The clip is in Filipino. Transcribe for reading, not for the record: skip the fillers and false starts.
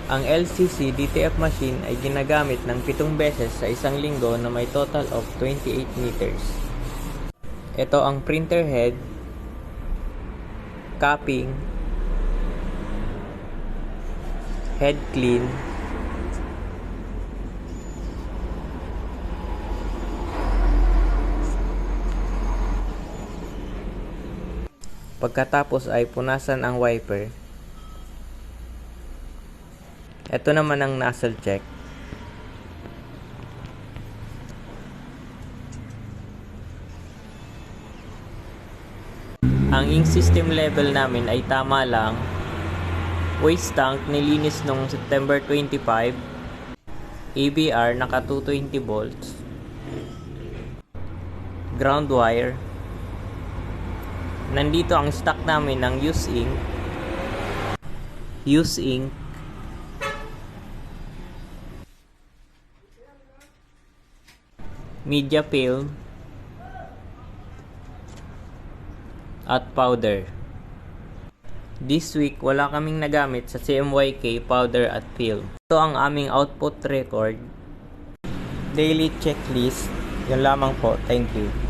Ang LCC DTF machine ay ginagamit ng 7 beses sa isang linggo na may total of 28 meters. Ito ang printer head, capping, head clean, pagkatapos ay punasan ang wiper. Ito naman ang nozzle check. Ang ink system level namin ay tama lang. Waste tank nilinis noong September 25. ABR naka 220 volts. Ground wire. Nandito ang stock namin ng use ink, media film, at powder. This week, wala kaming nagamit sa CMYK powder at film. Ito ang aming output record. Daily checklist. Yun lamang po. Thank you.